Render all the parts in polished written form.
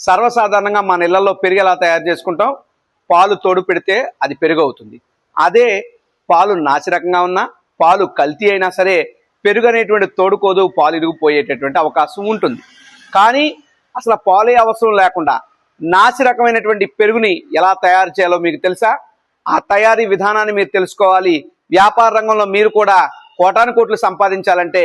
సర్వసాధారణంగా మన ఇళ్లలో పెరుగు ఎలా తయారు చేసుకుంటాం? పాలు తోడు పెడితే అది పెరుగు అవుతుంది. అదే పాలు నాసిరకంగా ఉన్నా, పాలు కల్తీ అయినా సరే పెరుగు అనేటువంటి తోడుకోదు, పాలు ఇరిగిపోయేటటువంటి అవకాశం ఉంటుంది. కానీ అసలు పాలే అవసరం లేకుండా నాసి రకమైనటువంటి పెరుగుని ఎలా తయారు చేయాలో మీకు తెలుసా? ఆ తయారీ విధానాన్ని మీరు తెలుసుకోవాలి. వ్యాపార రంగంలో మీరు కూడా కోటాను కోట్లు సంపాదించాలంటే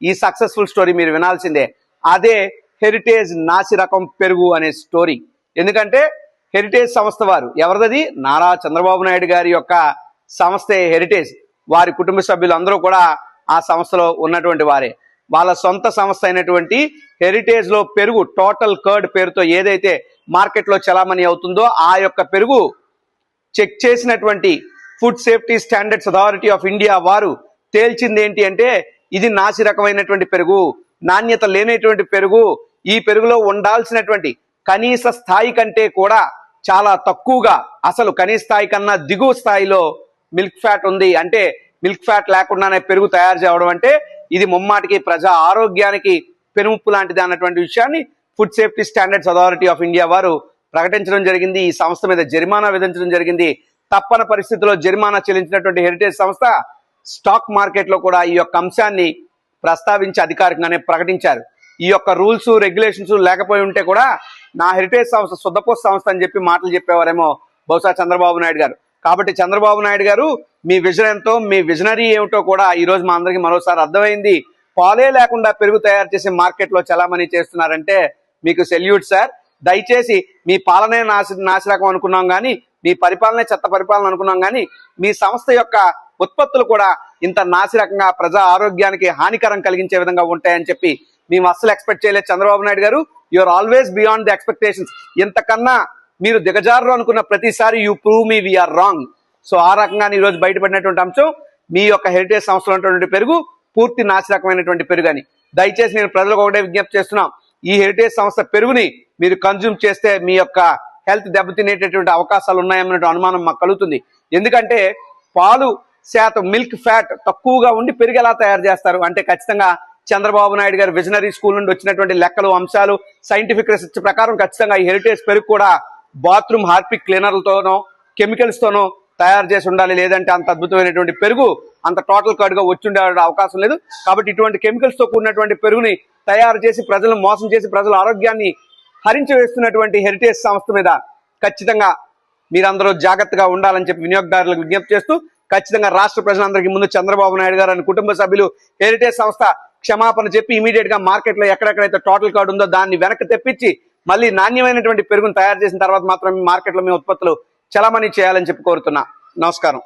ఈ సక్సెస్ఫుల్ స్టోరీ మీరు వినాల్సిందే. అదే హెరిటేజ్ నాసి రకం పెరుగు అనే స్టోరీ. ఎందుకంటే హెరిటేజ్ సంస్థ వారు ఎవరిది? నారా చంద్రబాబు నాయుడు గారి యొక్క సంస్థే హెరిటేజ్. వారి కుటుంబ సభ్యులు అందరూ కూడా ఆ సంస్థలో ఉన్నటువంటి వారే. వాళ్ళ సొంత సంస్థ అయినటువంటి హెరిటేజ్ లో పెరుగు టోటల్ కర్డ్ పేరుతో ఏదైతే మార్కెట్లో చలామణి అవుతుందో ఆ యొక్క పెరుగు చెక్ చేసినటువంటి food safety standards authority of India వారు తేల్చింది ఏంటి అంటే ఇది నాసి రకమైనటువంటి పెరుగు, నాణ్యత లేనటువంటి పెరుగు. ఈ పెరుగులో ఉండాల్సినటువంటి కనీస స్థాయి కంటే కూడా చాలా తక్కువగా, అసలు కనీస స్థాయి కన్నా దిగువ స్థాయిలో మిల్క్ ఫ్యాట్ ఉంది. అంటే మిల్క్ ఫ్యాట్ లేకుండానే పెరుగు తయారు చేయడం అంటే ఇది ముమ్మాటికి ప్రజా ఆరోగ్యానికి పెనుముప్పు లాంటిది అన్నటువంటి విషయాన్ని food safety standards authority of India వారు ప్రకటించడం జరిగింది. ఈ సంస్థ మీద జరిమానా విధించడం జరిగింది. తప్పని పరిస్థితుల్లో జరిమానా చెల్లించినటువంటి హెరిటేజ్ సంస్థ స్టాక్ మార్కెట్లో కూడా ఈ యొక్క అంశాన్ని ప్రస్తావించి అధికారికంగానే ప్రకటించారు. ఈ యొక్క రూల్స్ రెగ్యులేషన్స్ లేకపోయి ఉంటే కూడా నా హెరిటేజ్ సంస్థ శుద్ధపోస సంస్థ అని చెప్పి మాటలు చెప్పేవారేమో బహుశా చంద్రబాబు నాయుడు గారు. కాబట్టి చంద్రబాబు నాయుడు గారు మీ విజన్ ఎంతో, మీ విజనరీ ఏమిటో కూడా ఈ రోజు మా అందరికీ మరోసారి అర్థమైంది. పాలే లేకుండా పెరుగు తయారు చేసి మార్కెట్లో చలామణి చేస్తున్నారంటే మీకు సెల్యూట్ సార్. దయచేసి మీ పాలనే నాసిరకం అనుకున్నాం కానీ, మీ పరిపాలనే చెత్త పరిపాలన అనుకున్నాం కానీ, మీ సంస్థ యొక్క ఉత్పత్తులు కూడా ఇంత నాసిరకంగా ప్రజా ఆరోగ్యానికి హానికరం కలిగించే విధంగా ఉంటాయని చెప్పి మేము అస్సలు ఎక్స్పెక్ట్ చేయలేదు. చంద్రబాబు నాయుడు గారు, you are always beyond the expectations. ఇంతకన్నా మీరు దిగజారు అనుకున్న ప్రతిసారి you prove me we are wrong. So ఆ రకంగా ఈ రోజు బయటపడినటువంటి అంశం మీ యొక్క హెరిటేజ్ సంస్థలో ఉన్నటువంటి పెరుగు పూర్తి నాసిరకమైనటువంటి పెరుగు అని. దయచేసి నేను ప్రజలకు ఒకటే విజ్ఞప్తి చేస్తున్నాం, ఈ హెరిటేజ్ సంస్థ పెరుగుని మీరు కన్జ్యూమ్ చేస్తే మీ యొక్క హెల్త్ దెబ్బతినేటటువంటి అవకాశాలు ఉన్నాయన్నటువంటి అనుమానం మాకు కలుగుతుంది. ఎందుకంటే పాలు శాతం మిల్క్ ఫ్యాట్ తక్కువగా ఉండి పెరుగు ఎలా తయారు చేస్తారు అంటే ఖచ్చితంగా చంద్రబాబు నాయుడు గారు విజనరీ స్కూల్ నుండి వచ్చినటువంటి లెక్కలు, అంశాలు, సైంటిఫిక్ రీసెర్చ్ ప్రకారం ఖచ్చితంగా ఈ హెరిటేజ్ పెరుగు కూడా బాత్రూమ్ హార్పిక్ క్లీనర్లతోనో కెమికల్స్ తోనో తయారు చేసి ఉండాలి. లేదంటే అంత అద్భుతమైనటువంటి పెరుగు అంత టోటల్ కర్డ్ గా వచ్చి ఉండే అవకాశం లేదు. కాబట్టి ఇటువంటి కెమికల్స్ తో కూడినటువంటి పెరుగుని తయారు చేసి ప్రజలను మోసం చేసి ప్రజల ఆరోగ్యాన్ని హరించి వేస్తున్నటువంటి హెరిటేజ్ సంస్థ మీద ఖచ్చితంగా మీరందరూ జాగ్రత్తగా ఉండాలని చెప్పి వినియోగదారులకు విజ్ఞప్తి చేస్తూ, ఖచ్చితంగా రాష్ట్ర ప్రజలందరికీ ముందు చంద్రబాబు నాయుడు గారు అని కుటుంబ సభ్యులు హెరిటేజ్ సంస్థ క్షమాపణ చెప్పి ఇమీడియట్ గా మార్కెట్ లో ఎక్కడెక్కడైతే టోటల్ కార్డ్ ఉందో దాన్ని వెనక్కి తెప్పించి మళ్ళీ నాణ్యమైనటువంటి పెరుగును తయారు చేసిన తర్వాత మాత్రం మార్కెట్ లో మీ ఉత్పత్తులు చలామణి చేయాలని చెప్పి కోరుతున్నా. నమస్కారం.